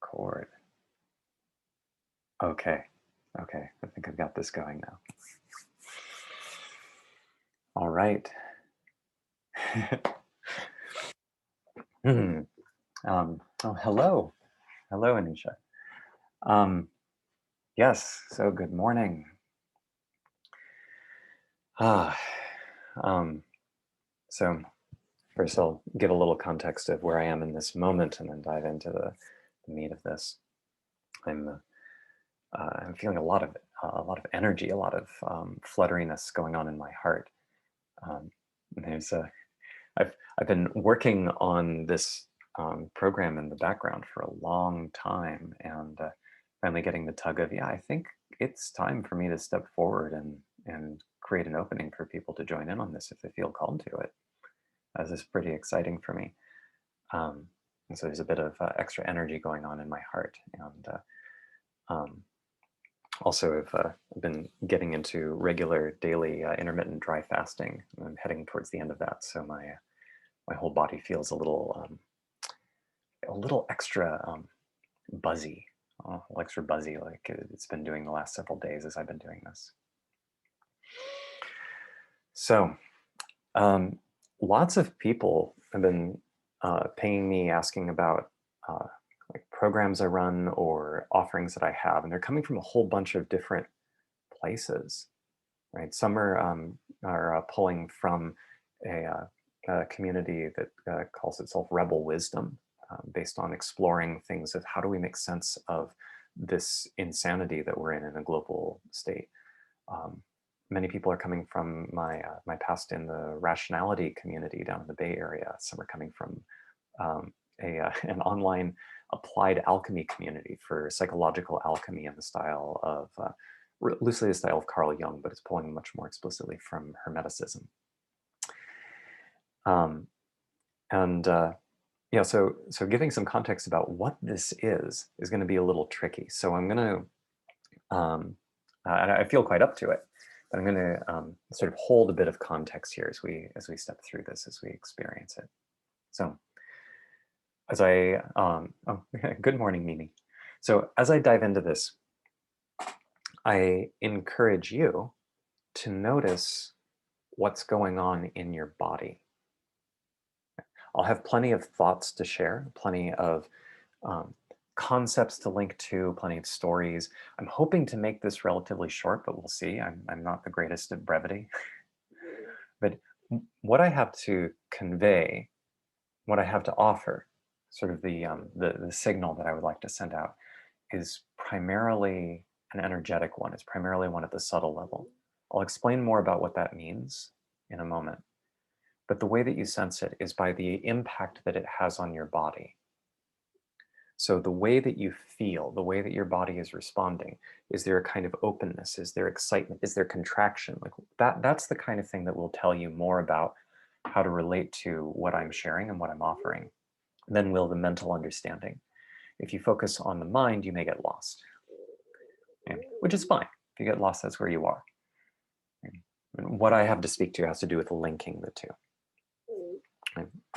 record. Okay, okay, I think I've got this going now. All right. Hmm. Oh, hello. Hello, Anisha. Um, yes, so good morning. Ah, um, so first I'll give a little context of where I am in this moment and then dive into the meat of this. I'm feeling a lot of energy, a lot of flutteriness going on in my heart. Um, there's a I've been working on this program in the background for a long time, and finally getting the tug of, yeah, I think it's time for me to step forward and create an opening for people to join in on this if they feel called to it. This is pretty exciting for me. And so there's a bit of extra energy going on in my heart, and um, also I've been getting into regular daily intermittent dry fasting. I'm heading towards the end of that, so my whole body feels a little extra buzzy, like it's been doing the last several days as I've been doing this. So lots of people have been pinging me, asking about like programs I run or offerings that I have, and they're coming from a whole bunch of different places, right? Some are pulling from a community that calls itself Rebel Wisdom, based on exploring things of how do we make sense of this insanity that we're in a global state. Many people are coming from my past in the rationality community down in the Bay Area. Some are coming from an online applied alchemy community for psychological alchemy in the style of loosely the style of Carl Jung, but it's pulling much more explicitly from Hermeticism. Yeah, so giving some context about what this is going to be a little tricky. So I'm going to, and I feel quite up to it, but I'm going to sort of hold a bit of context here as we step through this, as we experience it. So as I, good morning, Mimi. So as I dive into this, I encourage you to notice what's going on in your body. I'll have plenty of thoughts to share, plenty of concepts to link to, plenty of stories. I'm hoping to make this relatively short, but we'll see. I'm not the greatest at brevity. But what I have to convey, what I have to offer, sort of the signal that I would like to send out, is primarily an energetic one. It's primarily one at the subtle level. I'll explain more about what that means in a moment. But the way that you sense it is by the impact that it has on your body. So the way that you feel, the way that your body is responding, is there a kind of openness? Is there excitement? Is there contraction? Like that's the kind of thing that will tell you more about how to relate to what I'm sharing and what I'm offering than will the mental understanding. If you focus on the mind, you may get lost, which is fine. If you get lost, that's where you are. And what I have to speak to has to do with linking the two.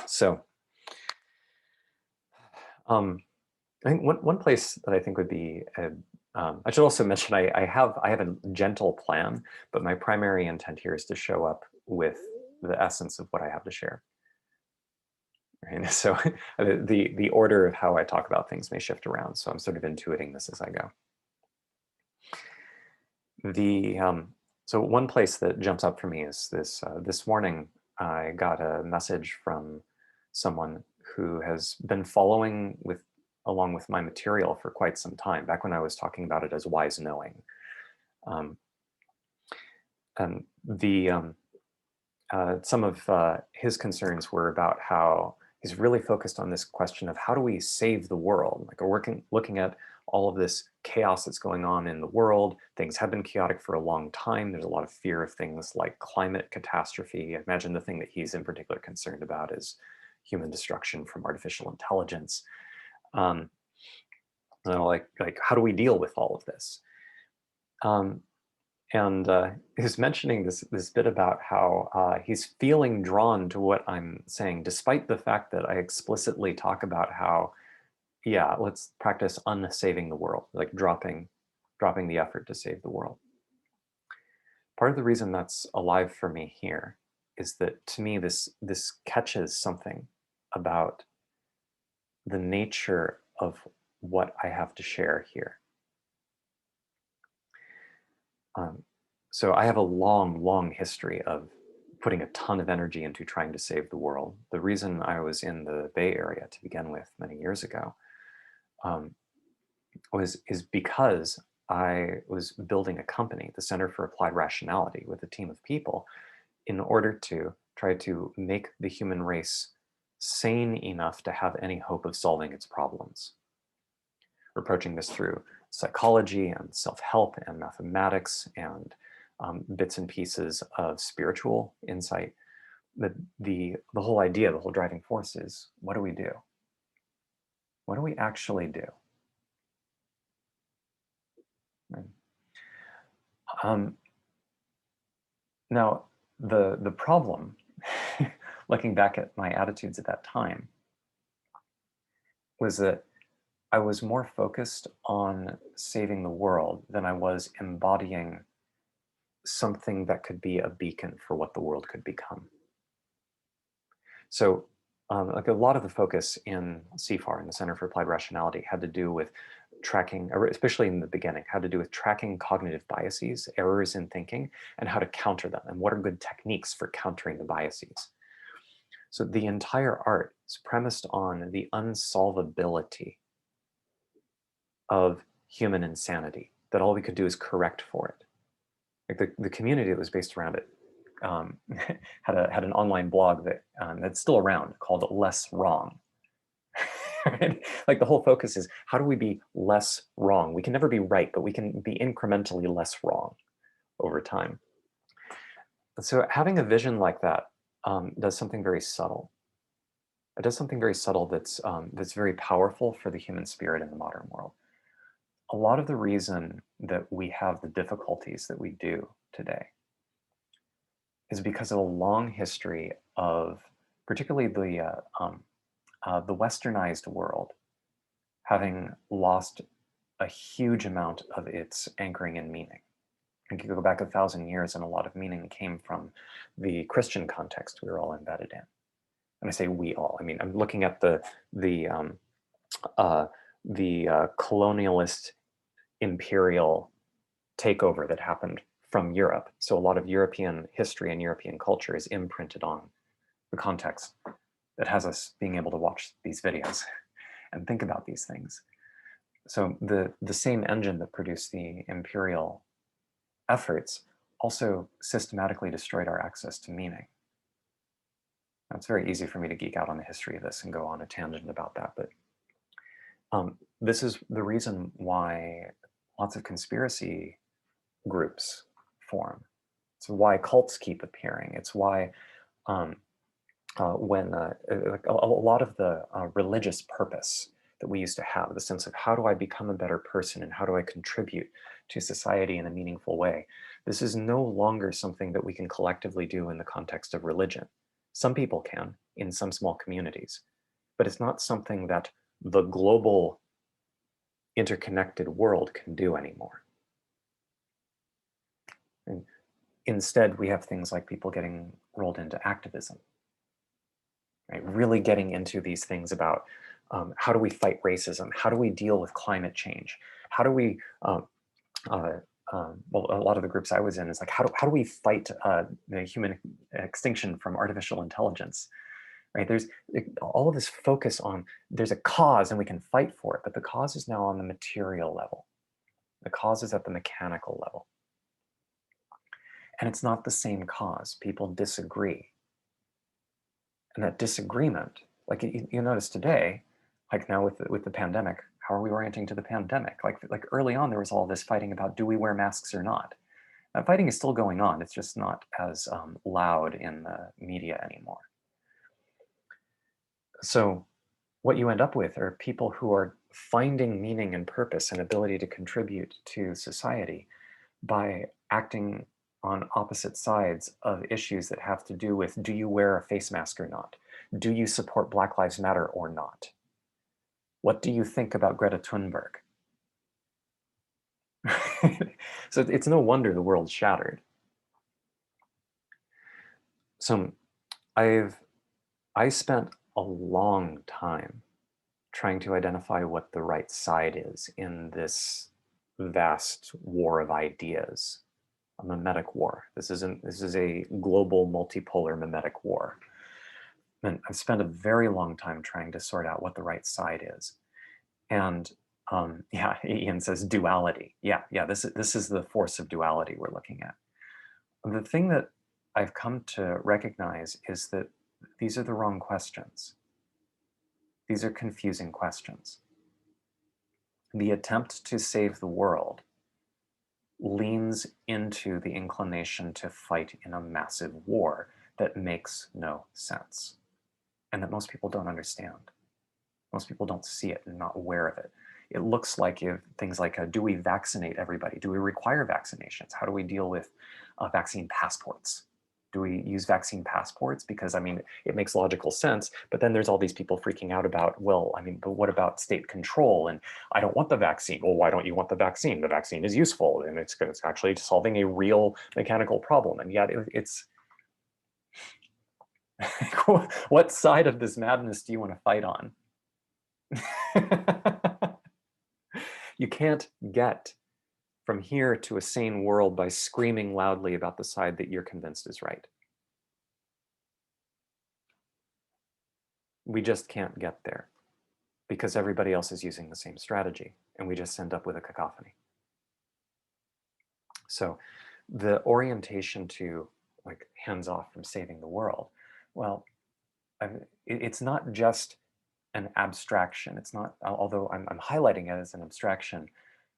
So I think one place that I think would be, I should also mention I have a gentle plan, but my primary intent here is to show up with the essence of what I have to share. Right? So the order of how I talk about things may shift around, so I'm sort of intuiting this as I go. So one place that jumps up for me is this morning I got a message from someone who has been following along with my material for quite some time, back when I was talking about it as wise knowing. And some of his concerns were about how he's really focused on this question of how do we save the world? Like we're looking at all of this chaos that's going on in the world. Things have been chaotic for a long time. There's a lot of fear of things like climate catastrophe. I imagine the thing that he's in particular concerned about is human destruction from artificial intelligence. Like how do we deal with all of this? And he's mentioning this bit about how he's feeling drawn to what I'm saying, despite the fact that I explicitly talk about how yeah, let's practice unsaving the world, like dropping the effort to save the world. Part of the reason that's alive for me here is that to me this catches something about the nature of what I have to share here. Um, so I have a long history of putting a ton of energy into trying to save the world. The reason I was in the Bay Area to begin with many years ago um, is because I was building a company, the Center for Applied Rationality, with a team of people in order to try to make the human race sane enough to have any hope of solving its problems. We're approaching this through psychology and self-help and mathematics and bits and pieces of spiritual insight. The whole idea, the whole driving force is, what do we do? What do we actually do? Right. Now, the problem, looking back at my attitudes at that time, was that I was more focused on saving the world than I was embodying something that could be a beacon for what the world could become. So like a lot of the focus in CFAR, in the Center for Applied Rationality, had to do with tracking, or especially in the beginning, had to do with tracking cognitive biases, errors in thinking, and how to counter them, and what are good techniques for countering the biases. So the entire art is premised on the unsolvability of human insanity, that all we could do is correct for it. Like the community that was based around it had an online blog that that's still around called Less Wrong. Right? Like the whole focus is, how do we be less wrong? We can never be right, but we can be incrementally less wrong over time. So having a vision like that does something very subtle. It does something very subtle that's very powerful for the human spirit in the modern world. A lot of the reason that we have the difficulties that we do today is because of a long history of particularly the westernized world having lost a huge amount of its anchoring in meaning. You can go back 1,000 years and a lot of meaning came from the Christian context we were all embedded in. And I say we all, I mean, I'm looking at the colonialist imperial takeover that happened from Europe. So a lot of European history and European culture is imprinted on the context that has us being able to watch these videos and think about these things. So the same engine that produced the imperial efforts also systematically destroyed our access to meaning. Now, it's very easy for me to geek out on the history of this and go on a tangent about that, but this is the reason why lots of conspiracy groups form. It's why cults keep appearing. It's why when like a lot of the religious purpose that we used to have, the sense of how do I become a better person and how do I contribute to society in a meaningful way, this is no longer something that we can collectively do in the context of religion. Some people can in some small communities, but it's not something that the global interconnected world can do anymore. And instead, we have things like people getting rolled into activism, right? Really getting into these things about how do we fight racism? How do we deal with climate change? How do we, well, a lot of the groups I was in is like, how do we fight the human extinction from artificial intelligence? Right? There's all of this focus on, there's a cause and we can fight for it, but the cause is now on the material level. The cause is at the mechanical level. And it's not the same cause. People disagree. And that disagreement, like you notice today, like now with the pandemic, how are we orienting to the pandemic? Like early on, there was all this fighting about, do we wear masks or not? That fighting is still going on. It's just not as loud in the media anymore. So what you end up with are people who are finding meaning and purpose and ability to contribute to society by acting on opposite sides of issues that have to do with, do you wear a face mask or not? Do you support Black Lives Matter or not? What do you think about Greta Thunberg? So it's no wonder the world's shattered. So I spent a long time trying to identify what the right side is in this vast war of ideas, a mimetic war. This is a global multipolar mimetic war. And I've spent a very long time trying to sort out what the right side is. And yeah, Ian says duality. Yeah, this is the force of duality we're looking at. The thing that I've come to recognize is that these are the wrong questions. These are confusing questions. The attempt to save the world leans into the inclination to fight in a massive war that makes no sense and that most people don't understand. Most people don't see it and not aware of it. It looks like things like, do we vaccinate everybody? Do we require vaccinations? How do we deal with vaccine passports? Do we use vaccine passports? Because, I mean, it makes logical sense, but then there's all these people freaking out about, well, I mean, but what about state control? And I don't want the vaccine. Well, why don't you want the vaccine? The vaccine is useful, and it's actually solving a real mechanical problem. And yet it's, what side of this madness do you want to fight on? You can't get from here to a sane world by screaming loudly about the side that you're convinced is right. We just can't get there because everybody else is using the same strategy, and we just end up with a cacophony. So the orientation to like hands off from saving the world, well, it's not just an abstraction. It's not, although I'm highlighting it as an abstraction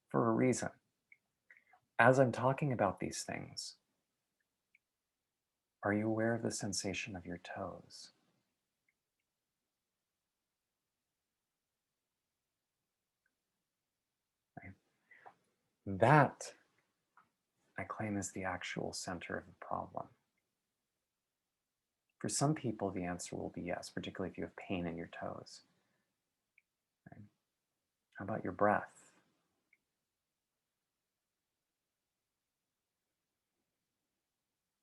for a reason. As I'm talking about these things, are you aware of the sensation of your toes? Right? That, I claim, is the actual center of the problem. For some people, the answer will be yes, particularly if you have pain in your toes. Right? How about your breath?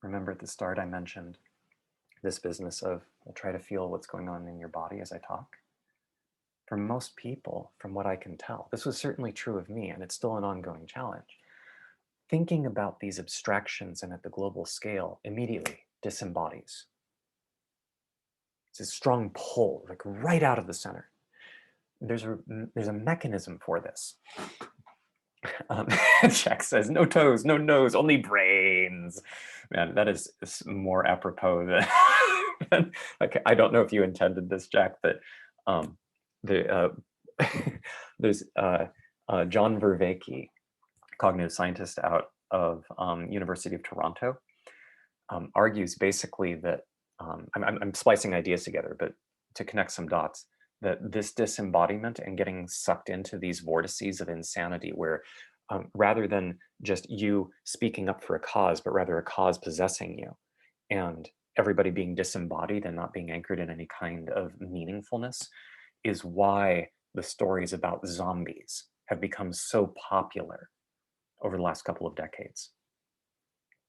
Remember at the start I mentioned this business of, we'll try to feel what's going on in your body as I talk. For most people, from what I can tell, this was certainly true of me, and it's still an ongoing challenge. Thinking about these abstractions and at the global scale immediately disembodies. It's a strong pull, like right out of the center. There's a mechanism for this. Jack says, no toes, no nose, only brains. Man, that is more apropos than okay, I don't know if you intended this, Jack, but there's John Vervaeke, cognitive scientist out of University of Toronto, argues basically that, I'm splicing ideas together, but to connect some dots, that this disembodiment and getting sucked into these vortices of insanity where rather than just you speaking up for a cause, but rather a cause possessing you and everybody being disembodied and not being anchored in any kind of meaningfulness is why the stories about zombies have become so popular over the last couple of decades.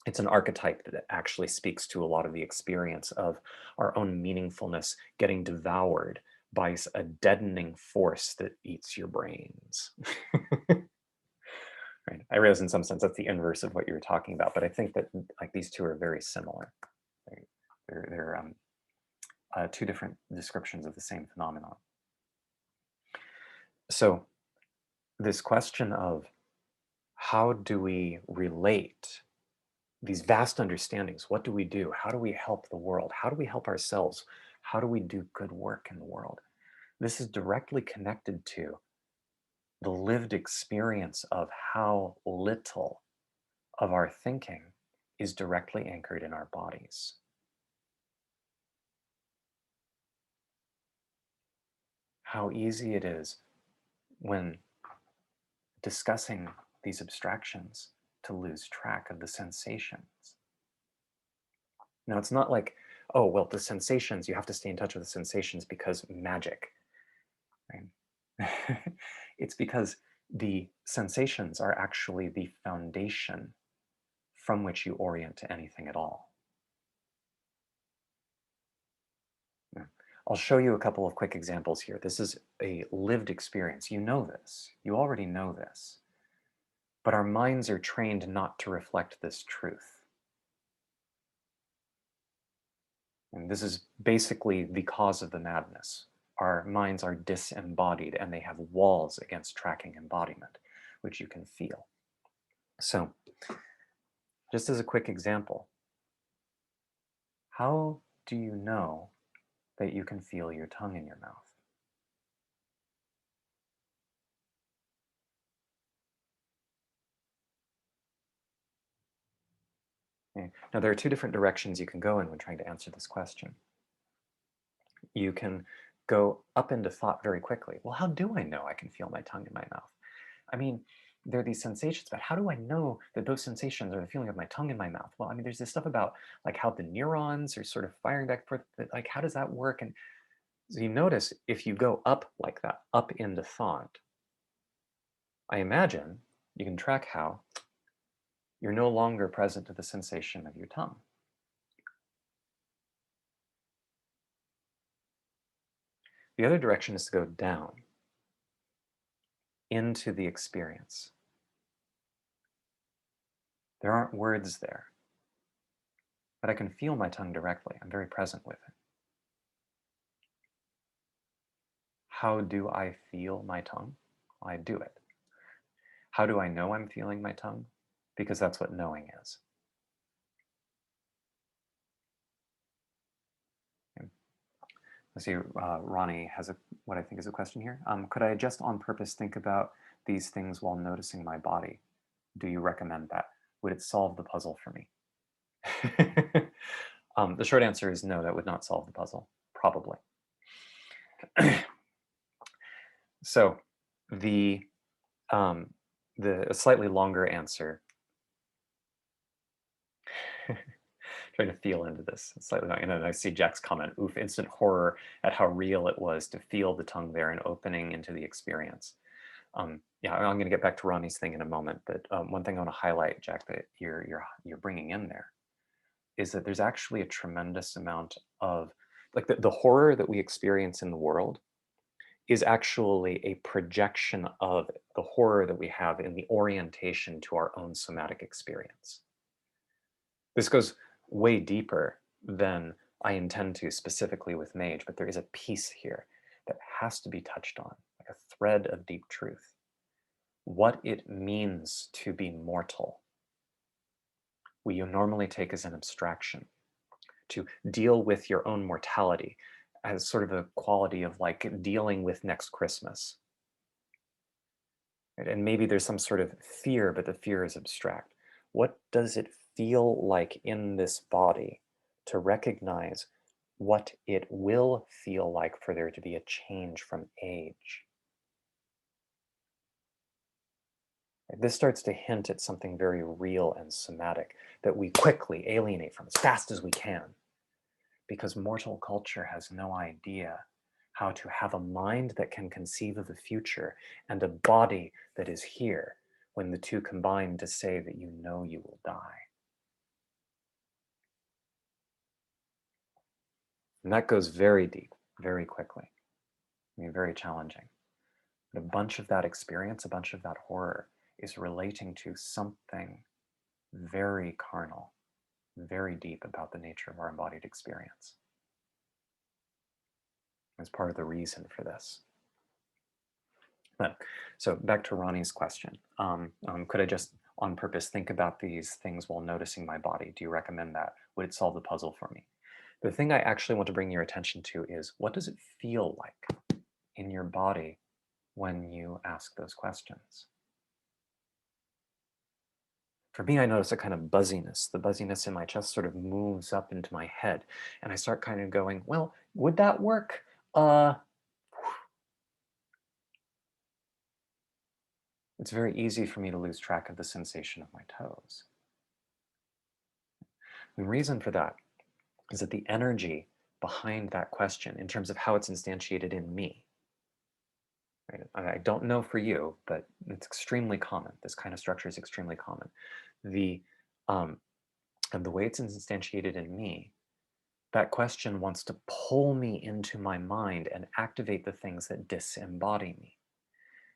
It's an archetype that actually speaks to a lot of the experience of our own meaningfulness getting devoured by a deadening force that eats your brains. Right? I realize in some sense that's the inverse of what you were talking about, but I think that like these two are very similar. They're two different descriptions of the same phenomenon. So this question of how do we relate these vast understandings? What do we do? How do we help the world? How do we help ourselves? How do we do good work in the world? This is directly connected to the lived experience of how little of our thinking is directly anchored in our bodies. How easy it is when discussing these abstractions to lose track of the sensations. Now, it's not like, oh, well, the sensations, you have to stay in touch with the sensations because magic. Right? It's because the sensations are actually the foundation from which you orient to anything at all. Yeah. I'll show you a couple of quick examples here. This is a lived experience. You know this. You already know this. But our minds are trained not to reflect this truth. And this is basically the cause of the madness. Our minds are disembodied and they have walls against tracking embodiment, which you can feel. So, just as a quick example, how do you know that you can feel your tongue in your mouth? Okay. Now, there are two different directions you can go in when trying to answer this question. You can go up into thought very quickly. Well, how do I know I can feel my tongue in my mouth? I mean, there are these sensations, but how do I know that those sensations are the feeling of my tongue in my mouth? Well, I mean, there's this stuff about like how the neurons are sort of firing back and forth, but like how does that work? And so you notice if you go up like that, up into thought, I imagine you can track how you're no longer present to the sensation of your tongue. The other direction is to go down into the experience. There aren't words there, but I can feel my tongue directly. I'm very present with it. How do I feel my tongue? I do it. How do I know I'm feeling my tongue? Because that's what knowing is. Okay. Let's see, Ronnie has what I think is a question here. Could I just on purpose think about these things while noticing my body? Do you recommend that? Would it solve the puzzle for me? The short answer is no, that would not solve the puzzle, probably. So the a slightly longer answer, trying to feel into this slightly long, and then I see Jack's comment, oof, instant horror at how real it was to feel the tongue there and opening into the experience. Yeah, I'm going to get back to Ronnie's thing in a moment, but one thing I want to highlight, Jack, that you're bringing in there is that there's actually a tremendous amount of like the horror that we experience in the world is actually a projection of the horror that we have in the orientation to our own somatic experience. This goes way deeper than I intend to specifically with Mage, but there is a piece here that has to be touched on, like a thread of deep truth. What it means to be mortal, we normally take as an abstraction. To deal with your own mortality as sort of a quality of like dealing with next Christmas. Right? And maybe there's some sort of fear, but the fear is abstract. What does it feel like in this body to recognize what it will feel like for there to be a change from age? This starts to hint at something very real and somatic that we quickly alienate from as fast as we can, because mortal culture has no idea how to have a mind that can conceive of the future and a body that is here when the two combine to say that you know you will die. And that goes very deep, very quickly. I mean, very challenging. But a bunch of that experience, a bunch of that horror is relating to something very carnal, very deep about the nature of our embodied experience. As part of the reason for this. But, so back to Ronnie's question. Could I just on purpose think about these things while noticing my body? Do you recommend that? Would it solve the puzzle for me? The thing I actually want to bring your attention to is, what does it feel like in your body when you ask those questions? For me, I notice a kind of buzziness. The buzziness in my chest sort of moves up into my head. And I start kind of going, well, would that work? It's very easy for me to lose track of the sensation of my toes. The reason for that is that the energy behind that question, in terms of how it's instantiated in me, right? I don't know for you, but it's extremely common. This kind of structure is extremely common. The um, and the way it's instantiated in me, that question wants to pull me into my mind and activate the things that disembody me.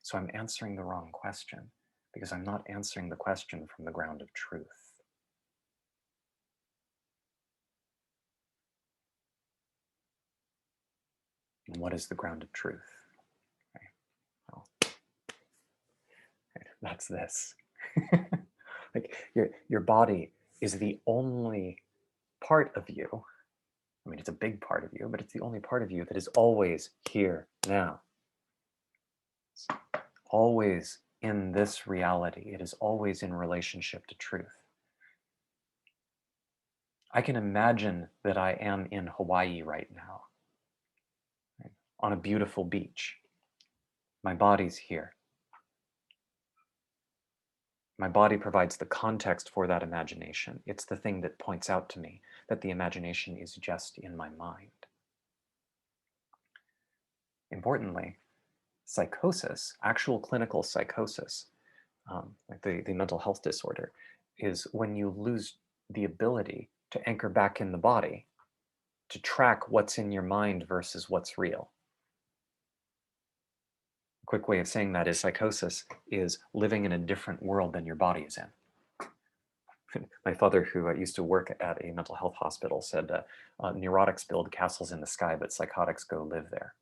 So I'm answering the wrong question because I'm not answering the question from the ground of truth. And what is the ground of truth? Right? Well, right, that's this. Like your body is the only part of you. I mean, it's a big part of you, but it's the only part of you that is always here now. It's always in this reality. It is always in relationship to truth. I can imagine that I am in Hawaii right now, right, on a beautiful beach. My body's here. My body provides the context for that imagination. It's the thing that points out to me that the imagination is just in my mind. Importantly, psychosis, actual clinical psychosis, like the mental health disorder, is when you lose the ability to anchor back in the body to track what's in your mind versus what's real. A quick way of saying that is psychosis is living in a different world than your body is in. My father, who used to work at a mental health hospital, said neurotics build castles in the sky, but psychotics go live there.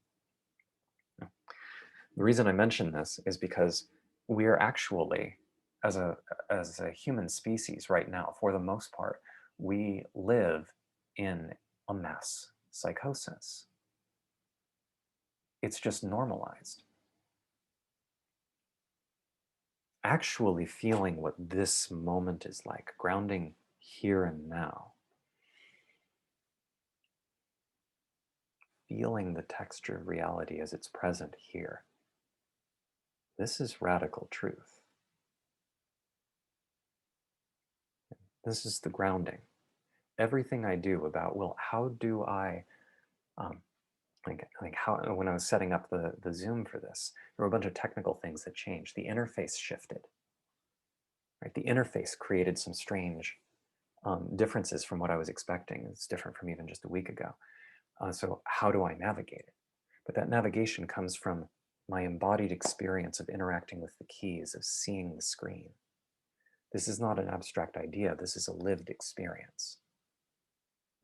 The reason I mention this is because we are actually, as a human species right now, for the most part, we live in a mass psychosis. It's just normalized. Actually feeling what this moment is like, grounding here and now, feeling the texture of reality as it's present here. This is radical truth. This is the grounding. Everything I do about, well, how do I, like how, when I was setting up the Zoom for this, there were a bunch of technical things that changed. The interface shifted, right? The interface created some strange differences from what I was expecting. It's different from even just a week ago. So how do I navigate it? But that navigation comes from my embodied experience of interacting with the keys, of seeing the screen. This is not an abstract idea. This is a lived experience.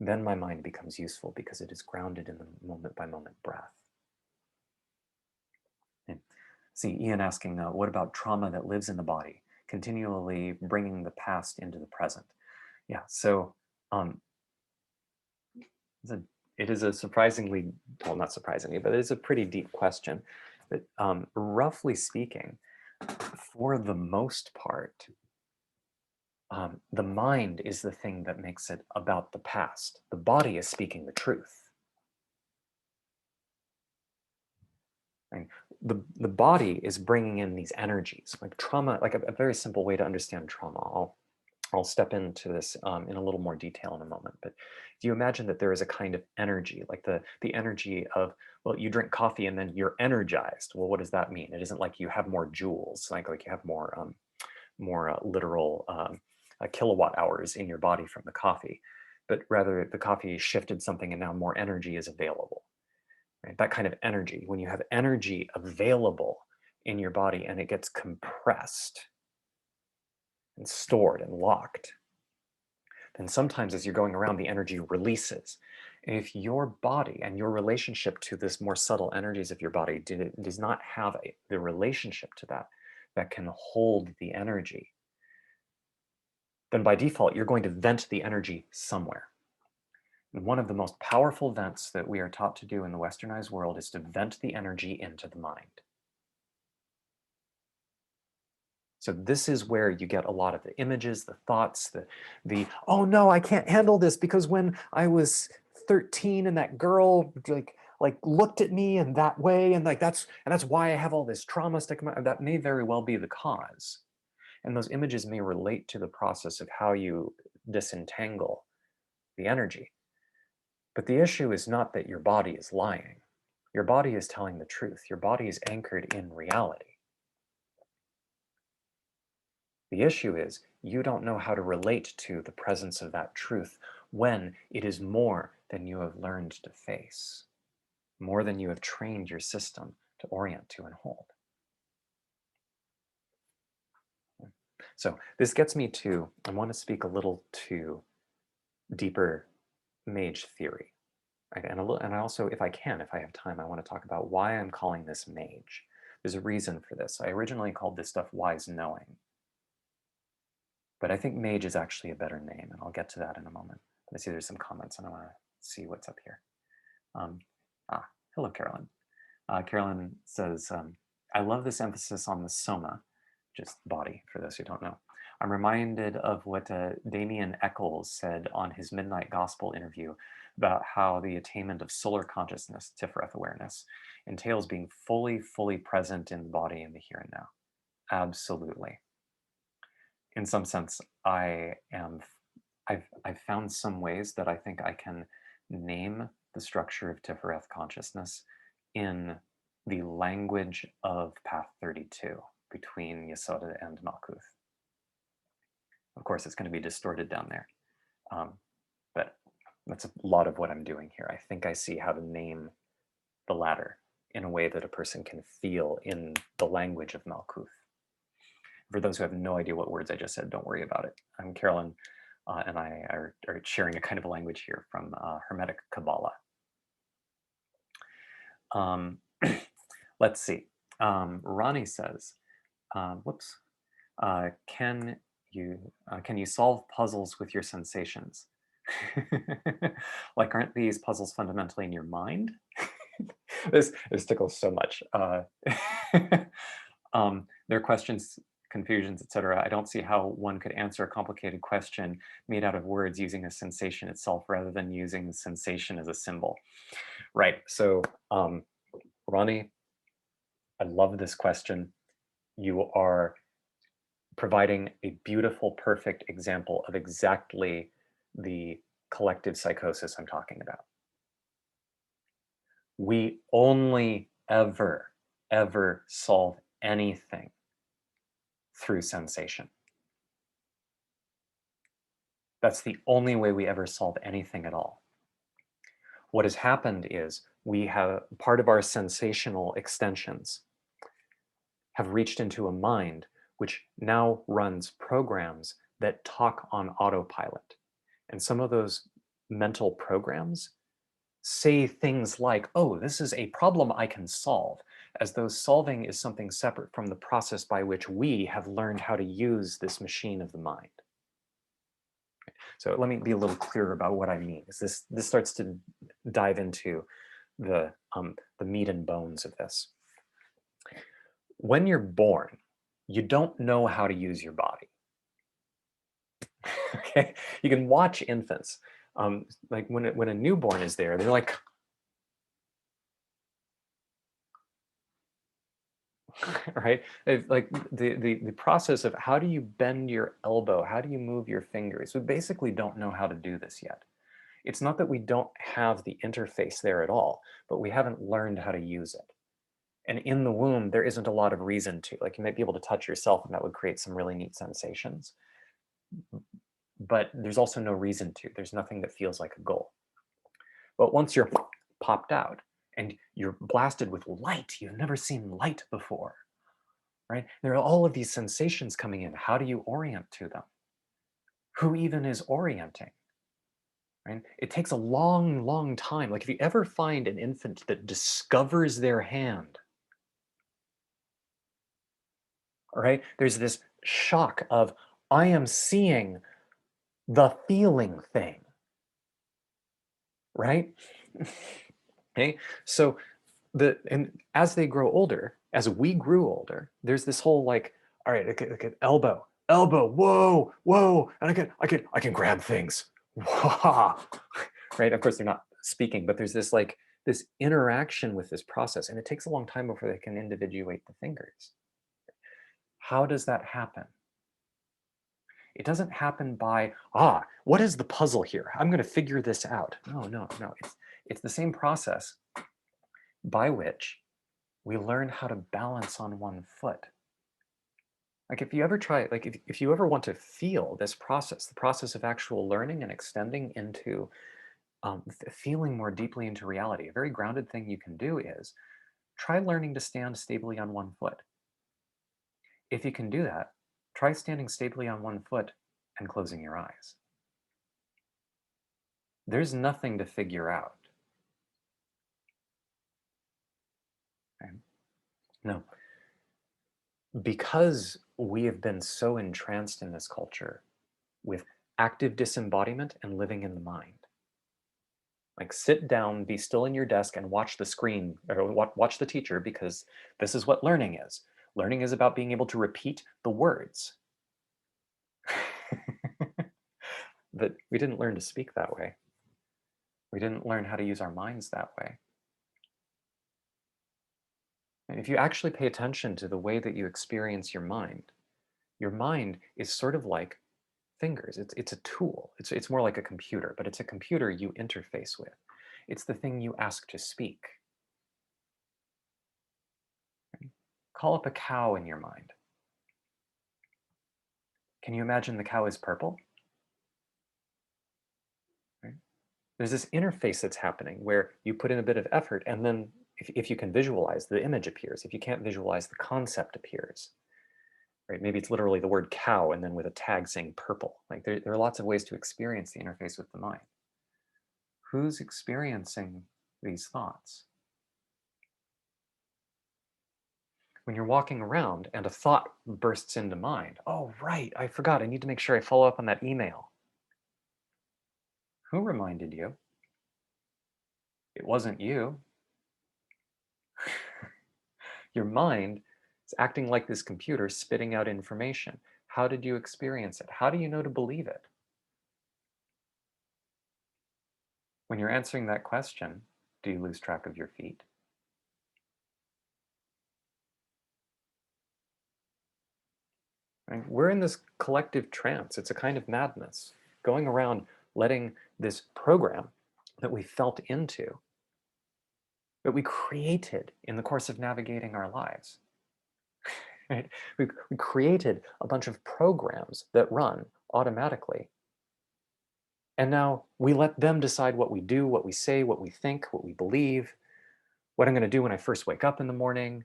Then my mind becomes useful because it is grounded in the moment by moment breath. And see, Ian asking, what about trauma that lives in the body, continually bringing the past into the present? Yeah, so it is a surprisingly, well, not surprisingly, but it is a pretty deep question. But roughly speaking, for the most part, the mind is the thing that makes it about the past. The body is speaking the truth. And the body is bringing in these energies, like trauma, like a very simple way to understand trauma. I'll step into this in a little more detail in a moment, but do you imagine that there is a kind of energy, like the energy of, well, you drink coffee and then you're energized. Well, what does that mean? It isn't like you have more joules, like you have more literal kilowatt hours in your body from the coffee, but rather the coffee shifted something and now more energy is available. Right? That kind of energy, when you have energy available in your body and it gets compressed and stored and locked, then sometimes as you're going around, the energy releases. If your body and your relationship to this more subtle energies of your body does not have the relationship to that can hold the energy, then by default, you're going to vent the energy somewhere. And one of the most powerful vents that we are taught to do in the westernized world is to vent the energy into the mind. So this is where you get a lot of the images, the thoughts, the oh no, I can't handle this because when I was 13 and that girl like looked at me in that way, and that's why I have all this trauma stuck in my, that may very well be the cause. And those images may relate to the process of how you disentangle the energy. But the issue is not that your body is lying. Your body is telling the truth. Your body is anchored in reality. The issue is you don't know how to relate to the presence of that truth when it is more than you have learned to face, more than you have trained your system to orient to and hold. So this gets me to, I want to speak a little to deeper mage theory. Right? And I also, if I can, if I have time, I want to talk about why I'm calling this mage. There's a reason for this. I originally called this stuff wise knowing. But I think mage is actually a better name, and I'll get to that in a moment. I see there's some comments, and I want to see what's up here. Hello, Carolyn. Carolyn says, I love this emphasis on the soma, just body, for those who don't know. I'm reminded of what Damien Eccles said on his Midnight Gospel interview about how the attainment of solar consciousness, Tiferet awareness, entails being fully present in the body in the here and now. Absolutely. In some sense, I've found some ways that I think I can name the structure of Tiferet consciousness in the language of Path 32 between Yesoda and Malkuth. Of course, it's going to be distorted down there, but that's a lot of what I'm doing here. I think I see how to name the latter in a way that a person can feel in the language of Malkuth. For those who have no idea what words I just said, don't worry about it. Carolyn and I are sharing a kind of a language here from Hermetic Kabbalah. Let's see. Ronnie says, can you solve puzzles with your sensations? Like, aren't these puzzles fundamentally in your mind? This tickles so much. There are questions, confusions, etc. I don't see how one could answer a complicated question made out of words using a sensation itself rather than using the sensation as a symbol. Right. So, Ronnie, I love this question. You are providing a beautiful, perfect example of exactly the collective psychosis I'm talking about. We only ever solve anything through sensation. That's the only way we ever solve anything at all. What has happened is we have part of our sensational extensions have reached into a mind which now runs programs that talk on autopilot. And some of those mental programs say things like, oh, this is a problem I can solve, as though solving is something separate from the process by which we have learned how to use this machine of the mind. So let me be a little clearer about what I mean. This starts to dive into the meat and bones of this. When you're born, you don't know how to use your body. Okay, you can watch infants. Like when a newborn is there, they're like, right? Like the process of how do you bend your elbow, how do you move your fingers? We basically don't know how to do this yet. It's not that we don't have the interface there at all, but we haven't learned how to use it. And in the womb, there isn't a lot of reason to. Like, you might be able to touch yourself and that would create some really neat sensations. But there's also no reason to. There's nothing that feels like a goal. But once you're popped out and you're blasted with light, you've never seen light before, right? There are all of these sensations coming in. How do you orient to them? Who even is orienting? Right? It takes a long time. Like, if you ever find an infant that discovers their hand, right? There's this shock of, I am seeing the feeling thing, right? Okay, so and as they grow older, as we grew older, there's this whole like, all right, okay, elbow, whoa, and I can grab things, right? Of course, they're not speaking, but there's this like this interaction with this process, and it takes a long time before they can individuate the fingers. How does that happen? It doesn't happen by, what is the puzzle here? I'm going to figure this out. No. It's the same process by which we learn how to balance on one foot. Like if you ever try, like if you ever want to feel this process, the process of actual learning and extending into feeling more deeply into reality, a very grounded thing you can do is try learning to stand stably on one foot. If you can do that, try standing stably on one foot and closing your eyes. There's nothing to figure out. Okay? No, because we have been so entranced in this culture with active disembodiment and living in the mind. Like sit down, be still in your desk and watch the screen or watch the teacher because this is what learning is. Learning is about being able to repeat the words. But we didn't learn to speak that way. We didn't learn how to use our minds that way. And if you actually pay attention to the way that you experience your mind is sort of like fingers. It's a tool. It's more like a computer, but it's a computer you interface with. It's the thing you ask to speak. Call up a cow in your mind. Can you imagine the cow is purple? Right? There's this interface that's happening where you put in a bit of effort, and then if you can visualize, the image appears. If you can't visualize, the concept appears. Right? Maybe it's literally the word cow and then with a tag saying purple. Like there are lots of ways to experience the interface with the mind. Who's experiencing these thoughts? When you're walking around and a thought bursts into mind, oh, right, I forgot, I need to make sure I follow up on that email. Who reminded you? It wasn't you. Your mind is acting like this computer spitting out information. How did you experience it? How do you know to believe it? When you're answering that question, do you lose track of your feet? Right? We're in this collective trance. It's a kind of madness, going around letting this program that we felt into, that we created in the course of navigating our lives. Right? We created a bunch of programs that run automatically. And now we let them decide what we do, what we say, what we think, what we believe, what I'm going to do when I first wake up in the morning.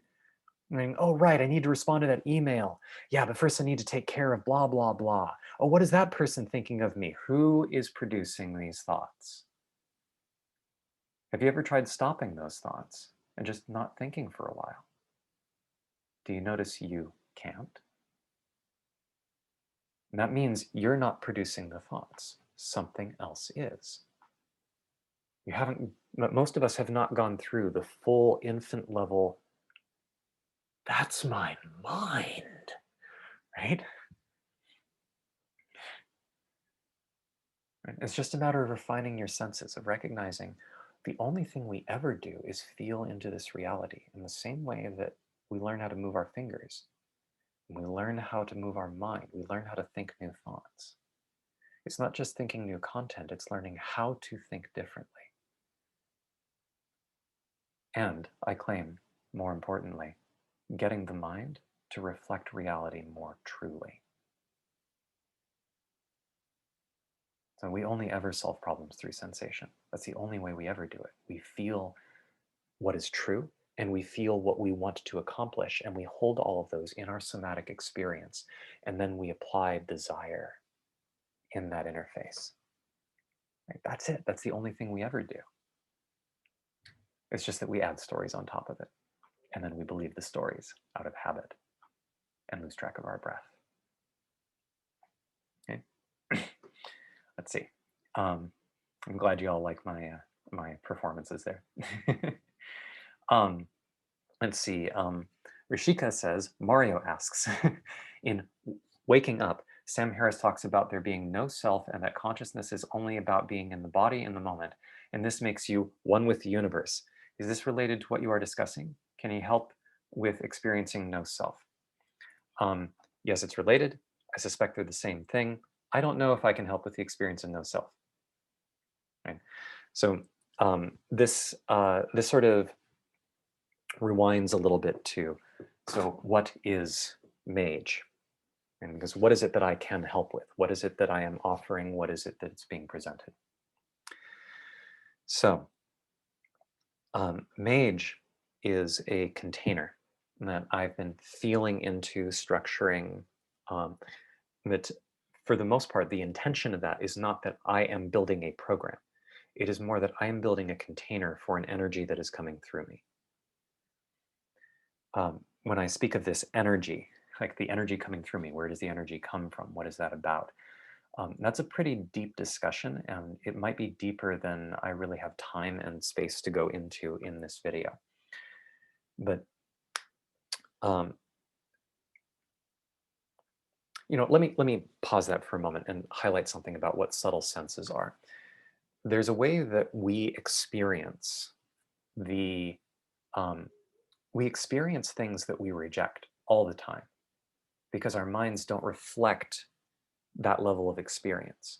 I mean, oh, right, I need to respond to that email. Yeah, but first I need to take care of blah, blah, blah. Oh, what is that person thinking of me? Who is producing these thoughts? Have you ever tried stopping those thoughts and just not thinking for a while? Do you notice you can't? And that means you're not producing the thoughts. Something else is. You haven't, most of us have not gone through the full infant level, that's my mind, right? It's just a matter of refining your senses, of recognizing the only thing we ever do is feel into this reality in the same way that we learn how to move our fingers. We learn how to move our mind. We learn how to think new thoughts. It's not just thinking new content, it's learning how to think differently. And I claim, more importantly, getting the mind to reflect reality more truly. So we only ever solve problems through sensation. That's the only way we ever do it. We feel what is true and we feel what we want to accomplish, and we hold all of those in our somatic experience, and then we apply desire in that interface. Right? That's it. That's the only thing we ever do. It's just that we add stories on top of it, and then we believe the stories out of habit and lose track of our breath. Okay. Let's see. I'm glad you all like my my performances there. um, let's see. Rishika says, Mario asks, in Waking Up, Sam Harris talks about there being no self and that consciousness is only about being in the body in the moment, and this makes you one with the universe. Is this related to what you are discussing? Can you help with experiencing no self? Yes, it's related. I suspect they're the same thing. I don't know if I can help with the experience of no self. Right? So this sort of rewinds a little bit to, so what is Mage? And because what is it that I can help with? What is it that I am offering? What is it that's being presented? So Mage is a container that I've been feeling into structuring, that for the most part, the intention of that is not that I am building a program. It is more that I am building a container for an energy that is coming through me. When I speak of this energy, like the energy coming through me, where does the energy come from? What is that about? That's a pretty deep discussion, and it might be deeper than I really have time and space to go into in this video. But um, let me pause that for a moment and highlight something about what subtle senses are. There's a way that the we experience things that we reject all the time because our minds don't reflect that level of experience.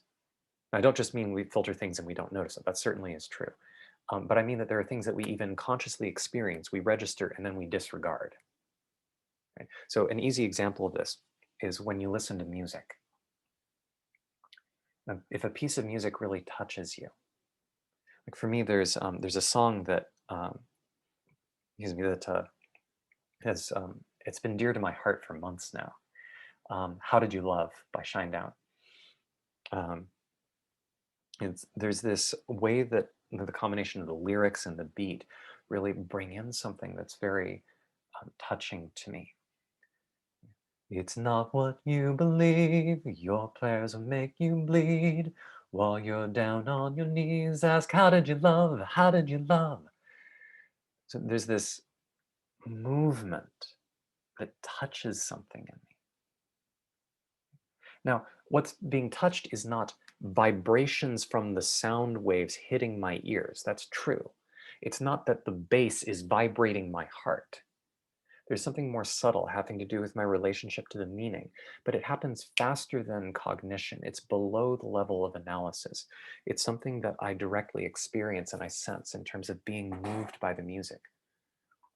I don't just mean we filter things and we don't notice it. That certainly is true. But I mean that there are things that we even consciously experience, we register, and then we disregard. Right? So an easy example of this is when you listen to music. Now, if a piece of music really touches you, like for me, there's a song that excuse me that has it's been dear to my heart for months now. "How Did You Love" by Shinedown. Um, there's this way that the combination of the lyrics and the beat really bring in something that's very touching to me. It's not what you believe, your prayers will make you bleed. While you're down on your knees, ask, how did you love? How did you love? So there's this movement that touches something in me. Now, what's being touched is not vibrations from the sound waves hitting my ears. That's true. It's not that the bass is vibrating my heart. There's something more subtle having to do with my relationship to the meaning, but it happens faster than cognition. It's below the level of analysis. It's something that I directly experience and I sense in terms of being moved by the music.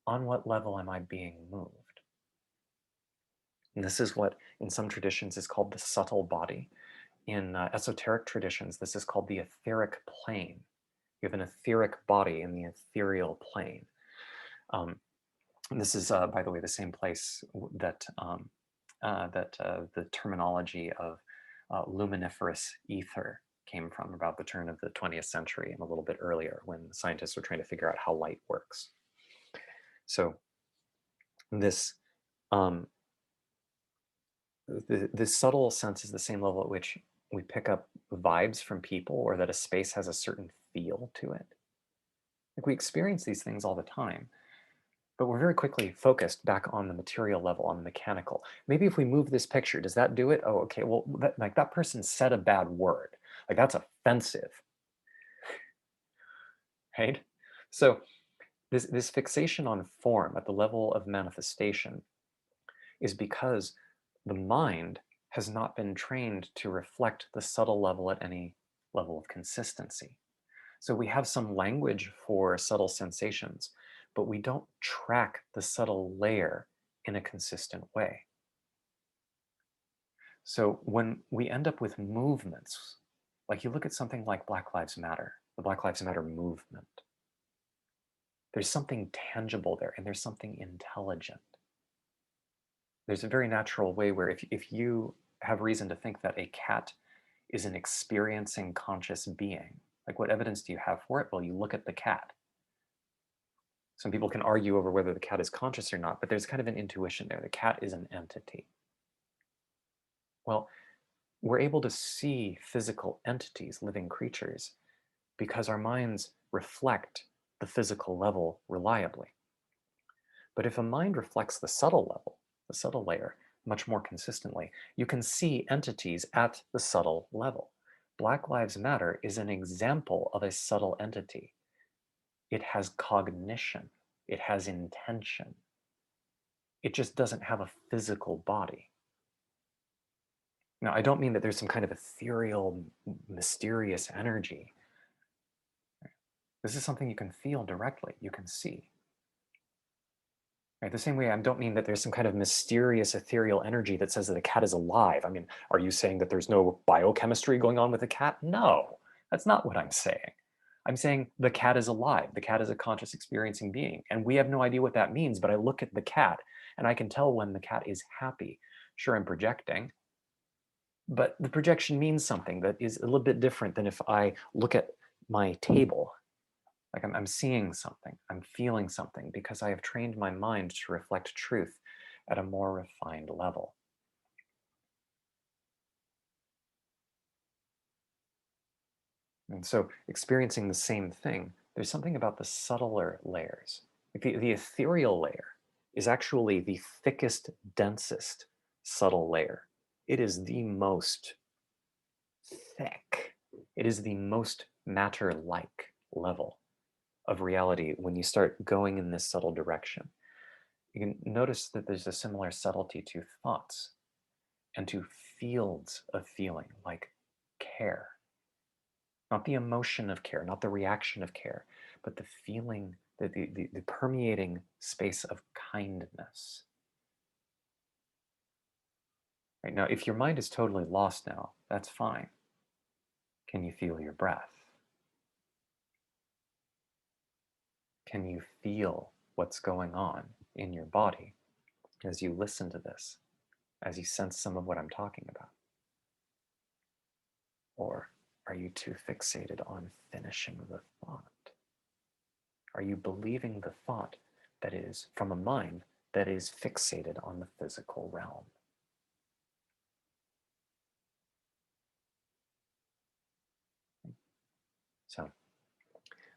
On what level am I being moved? And this is what, in some traditions, is called the subtle body. In esoteric traditions, this is called the etheric plane. You have an etheric body in the ethereal plane. And this is, by the way, the same place that the terminology of luminiferous ether came from, about the turn of the 20th century and a little bit earlier, when scientists were trying to figure out how light works. So this this subtle sense is the same level at which we pick up vibes from people, or that a space has a certain feel to it. Like, we experience these things all the time, but we're very quickly focused back on the material level, on the mechanical. Maybe if we move this picture, does that do it? Oh, okay, well, that person said a bad word. Like, that's offensive, right? So this fixation on form at the level of manifestation is because the mind has not been trained to reflect the subtle level at any level of consistency. So we have some language for subtle sensations, but we don't track the subtle layer in a consistent way. So when we end up with movements, like you look at something like Black Lives Matter, the Black Lives Matter movement, there's something tangible there, and there's something intelligent. There's a very natural way where if you have reason to think that a cat is an experiencing conscious being, like, what evidence do you have for it? Well, you look at the cat. Some people can argue over whether the cat is conscious or not, but there's kind of an intuition there. The cat is an entity. Well, we're able to see physical entities, living creatures, because our minds reflect the physical level reliably. But if a mind reflects the subtle level, the subtle layer, much more consistently, you can see entities at the subtle level. Black Lives Matter is an example of a subtle entity. It has cognition. It has intention. It just doesn't have a physical body. Now, I don't mean that there's some kind of ethereal, mysterious energy. This is something you can feel directly, you can see. Right? The same way I don't mean that there's some kind of mysterious ethereal energy that says that a cat is alive. I mean, are you saying that there's no biochemistry going on with a cat? No, that's not what I'm saying. I'm saying the cat is alive. The cat is a conscious experiencing being. And we have no idea what that means, but I look at the cat and I can tell when the cat is happy. Sure, I'm projecting, but the projection means something that is a little bit different than if I look at my table. Like I'm seeing something, I'm feeling something because I have trained my mind to reflect truth at a more refined level. And so experiencing the same thing, there's something about the subtler layers. Like the ethereal layer is actually the thickest, densest subtle layer. It is the most thick. It is the most matter-like level of reality when you start going in this subtle direction. You can notice that there's a similar subtlety to thoughts and to fields of feeling, like care. Not the emotion of care, not the reaction of care, but the feeling, the permeating space of kindness. Right now, if your mind is totally lost now, that's fine. Can you feel your breath? Can you feel what's going on in your body as you listen to this, as you sense some of what I'm talking about? Or are you too fixated on finishing the thought? Are you believing the thought that is from a mind that is fixated on the physical realm? So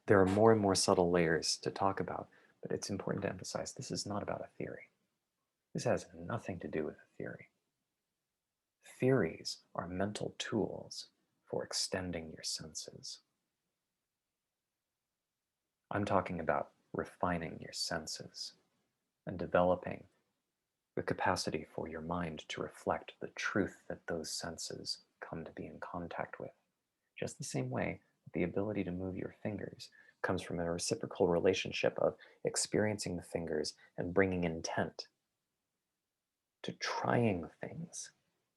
there are more and more subtle layers to talk about, but it's important to emphasize this is not about a theory. This has nothing to do with a theory. Theories are mental tools for extending your senses. I'm talking about refining your senses and developing the capacity for your mind to reflect the truth that those senses come to be in contact with. Just the same way that the ability to move your fingers comes from a reciprocal relationship of experiencing the fingers and bringing intent to trying things.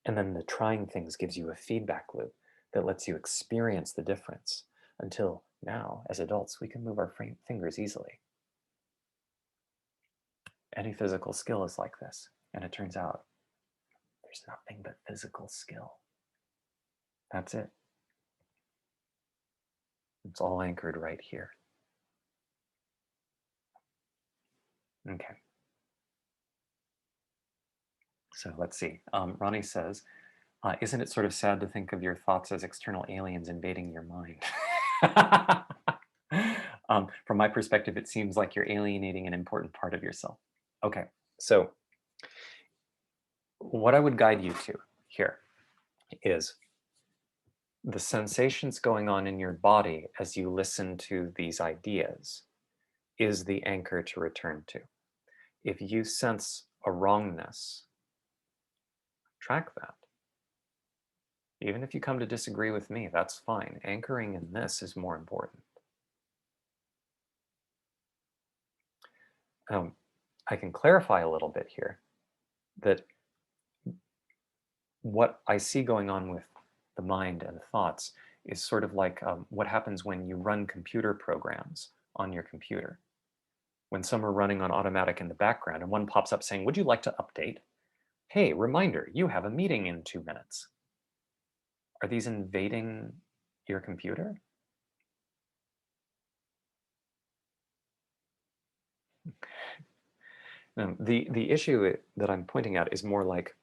And then the trying things gives you a feedback loop that lets you experience the difference until now, as adults, we can move our fingers easily. Any physical skill is like this. And it turns out there's nothing but physical skill. That's it. It's all anchored right here. Okay. So let's see. Ronnie says, isn't it sort of sad to think of your thoughts as external aliens invading your mind? From my perspective, it seems like you're alienating an important part of yourself. Okay, so what I would guide you to here is the sensations going on in your body as you listen to these ideas is the anchor to return to. If you sense a wrongness, track that. Even if you come to disagree with me, that's fine. Anchoring in this is more important. I can clarify a little bit here that what I see going on with the mind and thoughts is sort of like what happens when you run computer programs on your computer. When some are running on automatic in the background and one pops up saying, would you like to update? Hey, reminder, you have a meeting in 2 minutes. Are these invading your computer? The issue that I'm pointing out is more like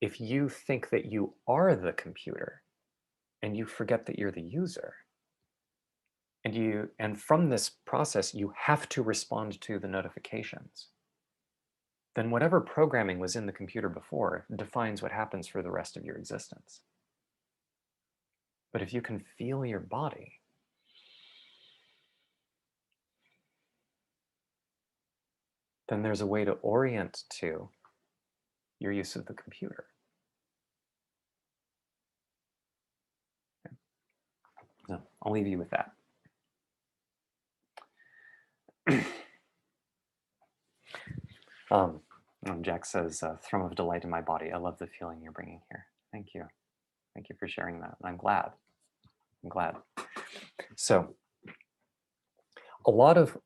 if you think that you are the computer and you forget that you're the user, and from this process you have to respond to the notifications, then whatever programming was in the computer before defines what happens for the rest of your existence. But if you can feel your body, then there's a way to orient to your use of the computer. Okay. So I'll leave you with that. Jack says, thrum of delight in my body. I love the feeling you're bringing here. Thank you. Thank you for sharing that. I'm glad. I'm glad. So a lot of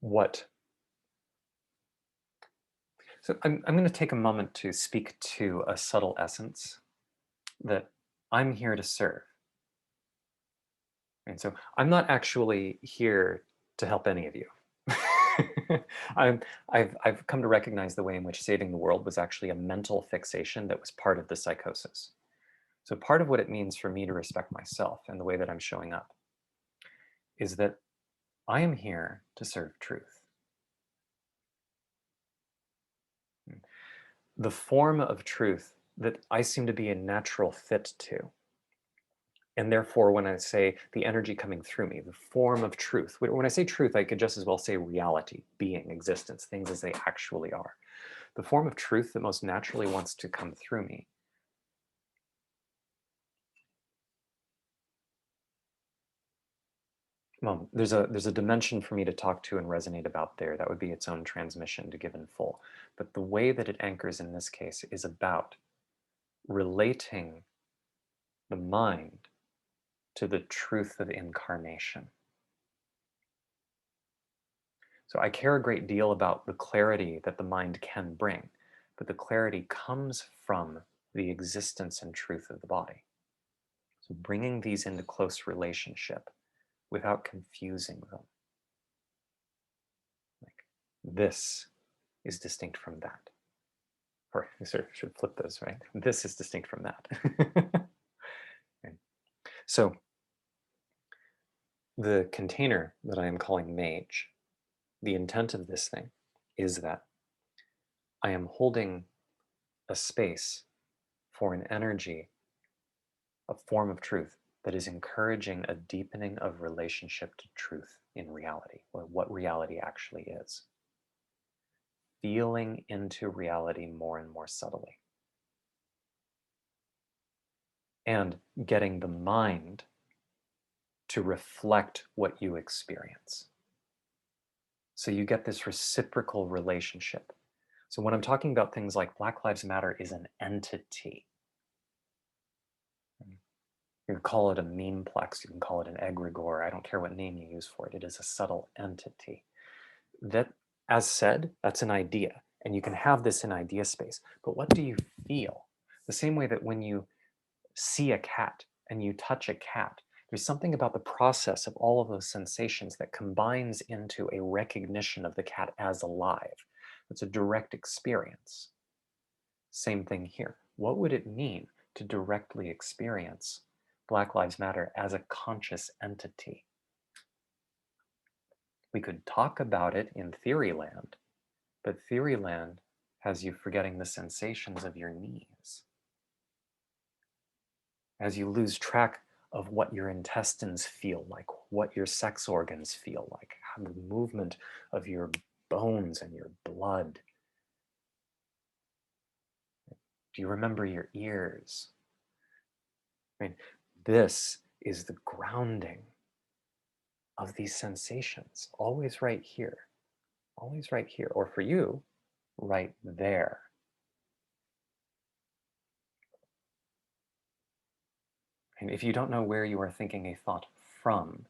what, so I'm going to take a moment to speak to a subtle essence that I'm here to serve. And so I'm not actually here to help any of you. I've come to recognize the way in which saving the world was actually a mental fixation that was part of the psychosis. So part of what it means for me to respect myself and the way that I'm showing up is that I am here to serve truth. The form of truth that I seem to be a natural fit to, and therefore when I say the energy coming through me, the form of truth, when I say truth, I could just as well say reality, being, existence, things as they actually are. The form of truth that most naturally wants to come through me well, there's a dimension for me to talk to and resonate about there. That would be its own transmission to give in full. But the way that it anchors in this case is about relating the mind to the truth of incarnation. So I care a great deal about the clarity that the mind can bring, but the clarity comes from the existence and truth of the body. So bringing these into close relationship without confusing them. Like, this is distinct from that. Or I should flip those, right? This is distinct from that. Okay. So the container that I am calling Mage, the intent of this thing is that I am holding a space for an energy, a form of truth that is encouraging a deepening of relationship to truth in reality, or what reality actually is. Feeling into reality more and more subtly. And getting the mind to reflect what you experience. So you get this reciprocal relationship. So when I'm talking about things like Black Lives Matter is an entity. You can call it a memeplex, you can call it an egregore, I don't care what name you use for it. It is a subtle entity. That, as said, that's an idea. And you can have this in idea space. But what do you feel? The same way that when you see a cat and you touch a cat, there's something about the process of all of those sensations that combines into a recognition of the cat as alive. It's a direct experience. Same thing here. What would it mean to directly experience Black Lives Matter as a conscious entity? We could talk about it in theory land, but theory land has you forgetting the sensations of your knees. As you lose track of what your intestines feel like, what your sex organs feel like, how the movement of your bones and your blood. Do you remember your ears? I mean, this is the grounding of these sensations, always right here, or for you, right there. And if you don't know where you are thinking a thought from,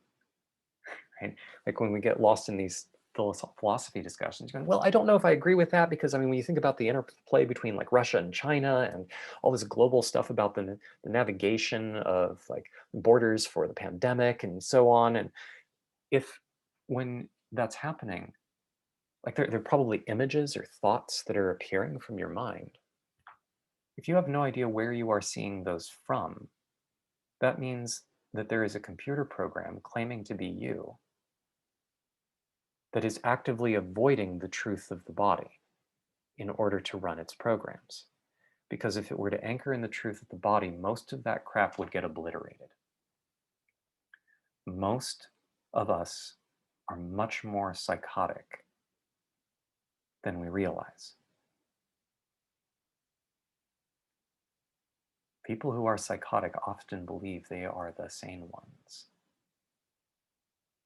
right? Like when we get lost in these philosophy discussions, you're going, well, I don't know if I agree with that because, I mean, when you think about the interplay between like Russia and China and all this global stuff about the navigation of like borders for the pandemic and so on, and if when that's happening, like there are probably images or thoughts that are appearing from your mind. If you have no idea where you are seeing those from, that means that there is a computer program claiming to be you that is actively avoiding the truth of the body in order to run its programs. Because if it were to anchor in the truth of the body, most of that crap would get obliterated. Most of us are much more psychotic than we realize. People who are psychotic often believe they are the sane ones.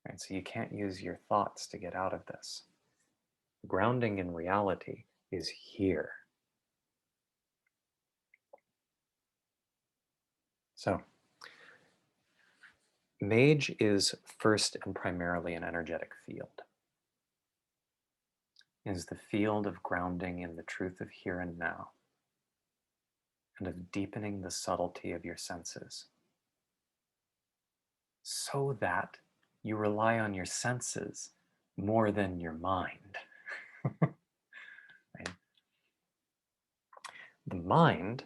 Right? So you can't use your thoughts to get out of this. Grounding in reality is here. So, Mage is first and primarily an energetic field. It is the field of grounding in the truth of here and now, and of deepening the subtlety of your senses, so that you rely on your senses more than your mind. Right? The mind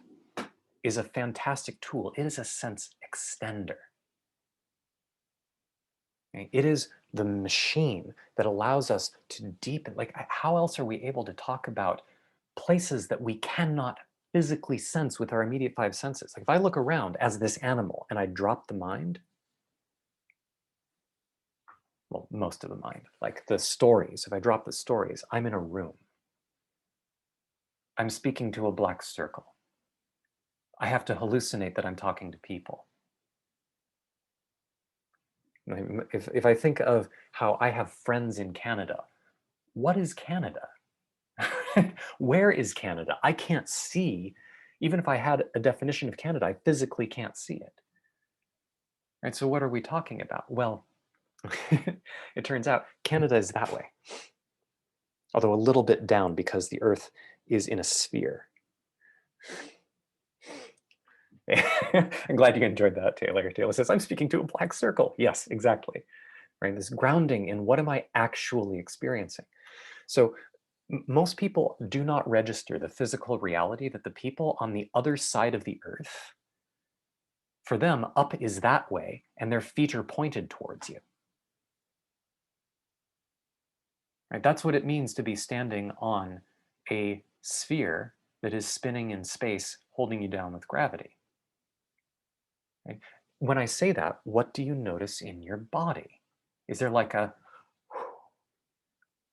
is a fantastic tool. It is a sense extender. Okay? It is the machine that allows us to deepen. Like, how else are we able to talk about places that we cannot physically sense with our immediate five senses? Like, if I look around as this animal and I drop the mind, well, most of the mind, like the stories, if I drop the stories, I'm in a room. I'm speaking to a black circle. I have to hallucinate that I'm talking to people. If I think of how I have friends in Canada, what is Canada? Where is Canada? I can't see. Even if I had a definition of Canada, I physically can't see it. Right? So what are we talking about? Well, it turns out Canada is that way, although a little bit down because the Earth is in a sphere. I'm glad you enjoyed that, Taylor. Taylor says, I'm speaking to a black circle. Yes, exactly. Right? This grounding in what am I actually experiencing? So most people do not register the physical reality that the people on the other side of the Earth, for them, up is that way, and their feet are pointed towards you. Right? That's what it means to be standing on a sphere that is spinning in space, holding you down with gravity. Right? When I say that, what do you notice in your body? Is there like a,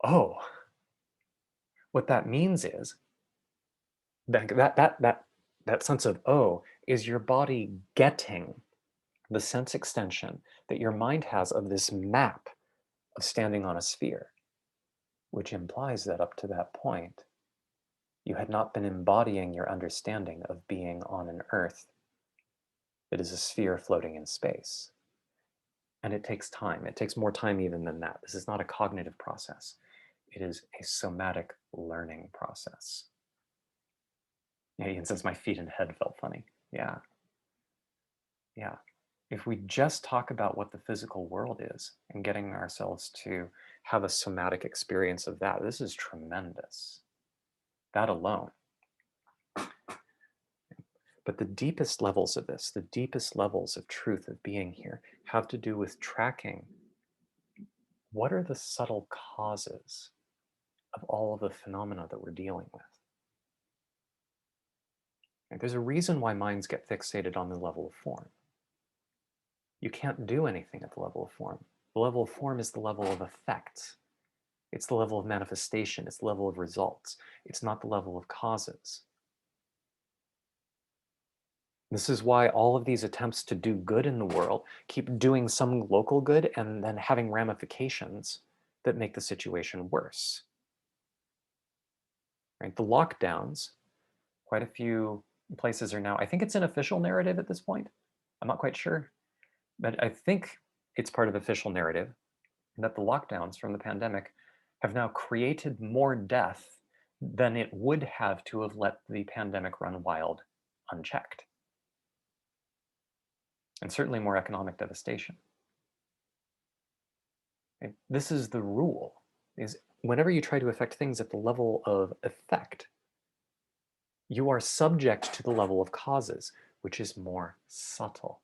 oh, what that means is that sense of, oh, is your body getting the sense extension that your mind has of this map of standing on a sphere, which implies that up to that point, you had not been embodying your understanding of being on an Earth that is a sphere floating in space. And it takes time. It takes more time even than that. This is not a cognitive process. It is a somatic learning process. Yeah, Ian says my feet and head felt funny. Yeah. Yeah. If we just talk about what the physical world is and getting ourselves to have a somatic experience of that, this is tremendous. That alone. But the deepest levels of this, the deepest levels of truth of being here, have to do with tracking what are the subtle causes of all of the phenomena that we're dealing with. And there's a reason why minds get fixated on the level of form. You can't do anything at the level of form. The level of form is the level of effects. It's the level of manifestation. It's the level of results. It's not the level of causes. This is why all of these attempts to do good in the world keep doing some local good and then having ramifications that make the situation worse. Right? The lockdowns, quite a few places are now, I think it's an official narrative at this point. I'm not quite sure, but I think it's part of the official narrative that the lockdowns from the pandemic have now created more death than it would have to have let the pandemic run wild unchecked. And certainly more economic devastation. Okay? This is the rule, is whenever you try to affect things at the level of effect, you are subject to the level of causes, which is more subtle.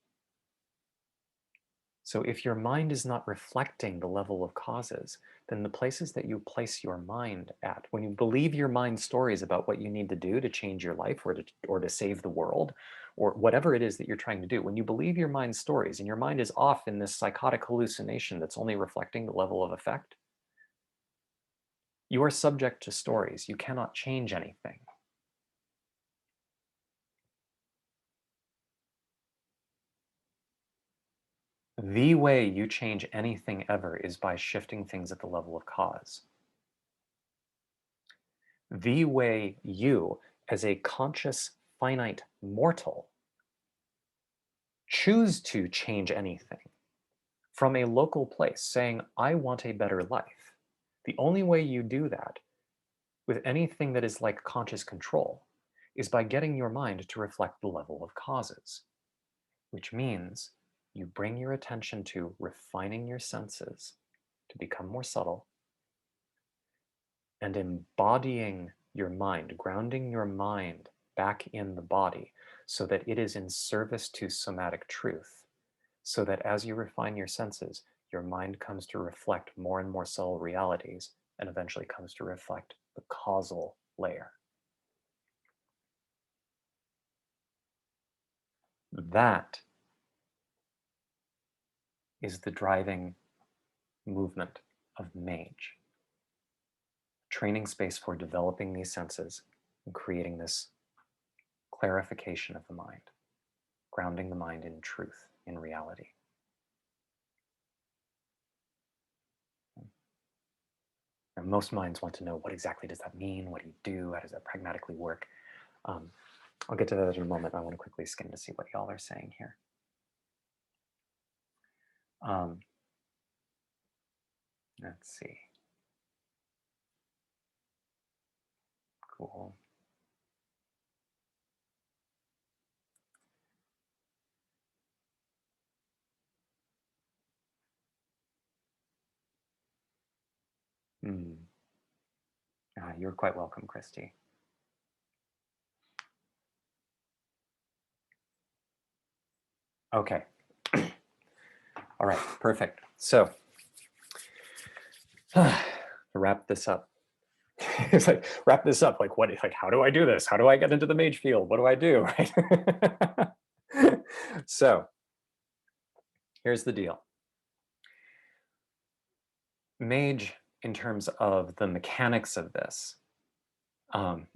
So if your mind is not reflecting the level of causes, then the places that you place your mind at, when you believe your mind stories about what you need to do to change your life or to save the world, or whatever it is that you're trying to do, when you believe your mind stories and your mind is off in this psychotic hallucination that's only reflecting the level of effect, you are subject to stories. You cannot change anything. The way you change anything ever is by shifting things at the level of cause. the way you, as a conscious, finite mortal, choose to change anything from a local place, saying, I want a better life. The only way you do that with anything that is like conscious control is by getting your mind to reflect the level of causes, which means you bring your attention to refining your senses to become more subtle and embodying your mind, grounding your mind back in the body so that it is in service to somatic truth, so that as you refine your senses, your mind comes to reflect more and more subtle realities and eventually comes to reflect the causal layer. That is the driving movement of Mage. Training space for developing these senses and creating this clarification of the mind, grounding the mind in truth, in reality. And most minds want to know, what exactly does that mean? What do you do? How does that pragmatically work? I'll get to that in a moment. I want to quickly skim to see what y'all are saying here. Let's see. Cool. You're quite welcome, Christy. Okay. All right, perfect. So, to wrap this up. It's like, wrap this up. Like, what? Like, how do I do this? How do I get into the mage field? What do I do? Right? So, here's the deal. Mage, in terms of the mechanics of this, I'm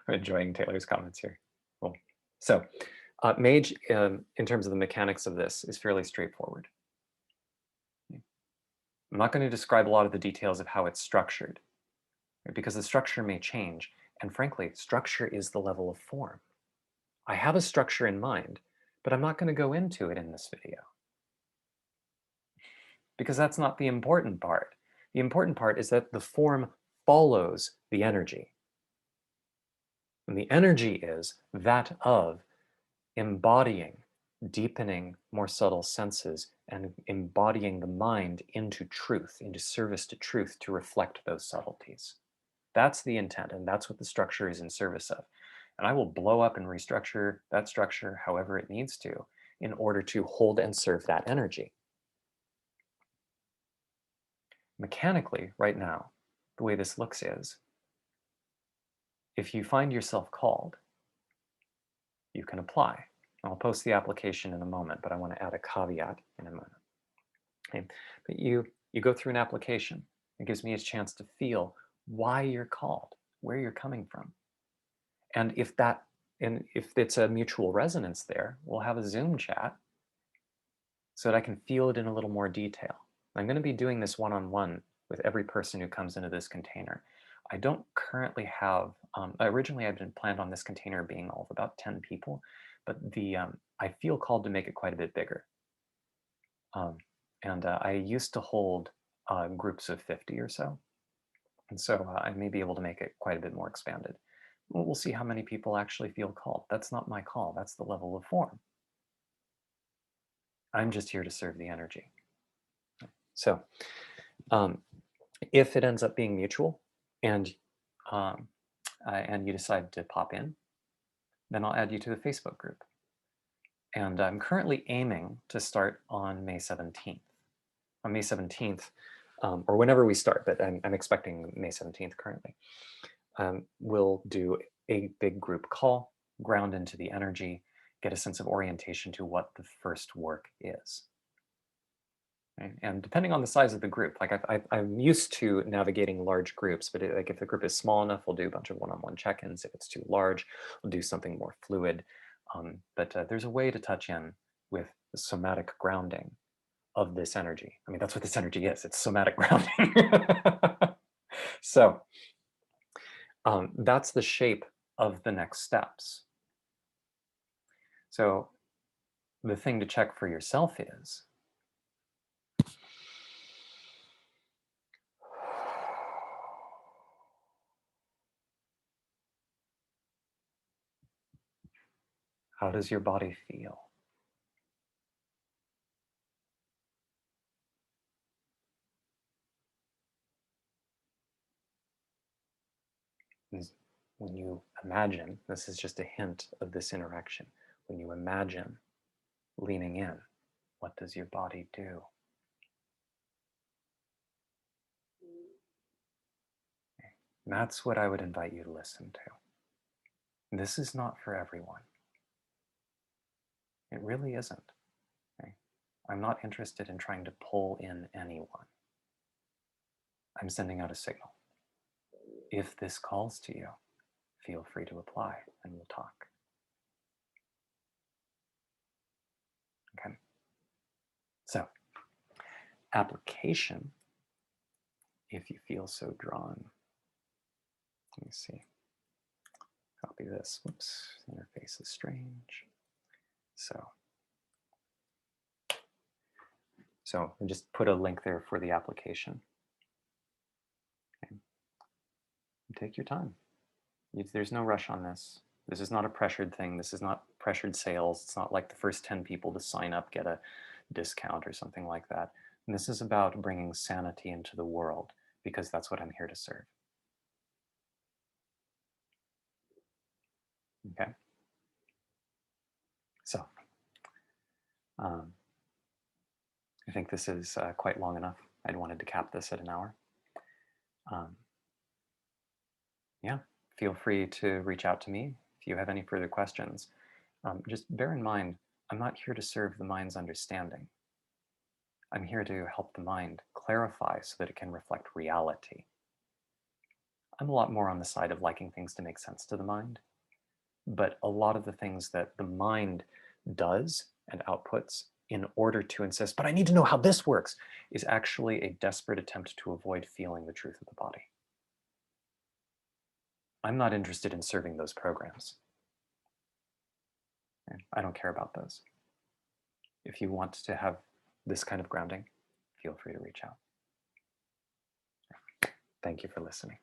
enjoying Taylor's comments here. Cool. So, Mage, in terms of the mechanics of this, is fairly straightforward. I'm not going to describe a lot of the details of how it's structured, right? Because the structure may change, and frankly, structure is the level of form. I have a structure in mind, but I'm not going to go into it in this video, because that's not the important part. The important part is that the form follows the energy. And the energy is that of embodying, deepening more subtle senses, and embodying the mind into truth, into service to truth, to reflect those subtleties. That's the intent, and that's what the structure is in service of. And I will blow up and restructure that structure however it needs to in order to hold and serve that energy. Mechanically, right now, the way this looks is, if you find yourself called, you can apply. I'll post the application in a moment, but I want to add a caveat in a moment. Okay. But you go through an application. It gives me a chance to feel why you're called, where you're coming from. And if it's a mutual resonance there, we'll have a Zoom chat so that I can feel it in a little more detail. I'm going to be doing this one-on-one with every person who comes into this container. I don't currently have, originally I'd been planned on this container being all of about 10 people, but I feel called to make it quite a bit bigger. I used to hold groups of 50 or so. And so I may be able to make it quite a bit more expanded. We'll see how many people actually feel called. That's not my call. That's the level of form. I'm just here to serve the energy. So if it ends up being mutual and you decide to pop in, then I'll add you to the Facebook group. And I'm currently aiming to start on May 17th. On May 17th, or whenever we start, but I'm expecting May 17th currently, we'll do a big group call, ground into the energy, get a sense of orientation to what the first work is. Okay? And depending on the size of the group, like I'm used to navigating large groups, but like if the group is small enough, we'll do a bunch of one-on-one check-ins. If it's too large, we'll do something more fluid. But there's a way to touch in with the somatic grounding of this energy. I mean, that's what this energy is. It's somatic grounding. So That's the shape of the next steps. So the thing to check for yourself is, how does your body feel? When you imagine, this is just a hint of this interaction, when you imagine leaning in, what does your body do? That's what I would invite you to listen to. This is not for everyone. It really isn't. Okay? I'm not interested in trying to pull in anyone. I'm sending out a signal. If this calls to you, feel free to apply and we'll talk. Okay. So, application, if you feel so drawn. Let me see. Copy this. Whoops, interface is strange. So I just put a link there for the application. Okay. Take your time. There's no rush on this. This is not a pressured thing. This is not pressured sales. It's not like the first 10 people to sign up get a discount or something like that. And this is about bringing sanity into the world because that's what I'm here to serve. Okay. So I think this is quite long enough. I'd wanted to cap this at an hour. Yeah, feel free to reach out to me if you have any further questions. Just bear in mind, I'm not here to serve the mind's understanding. I'm here to help the mind clarify so that it can reflect reality. I'm a lot more on the side of liking things to make sense to the mind, but a lot of the things that the mind does and outputs in order to insist, but I need to know how this works, is actually a desperate attempt to avoid feeling the truth of the body. I'm not interested in serving those programs. I don't care about those. If you want to have this kind of grounding, feel free to reach out. Thank you for listening.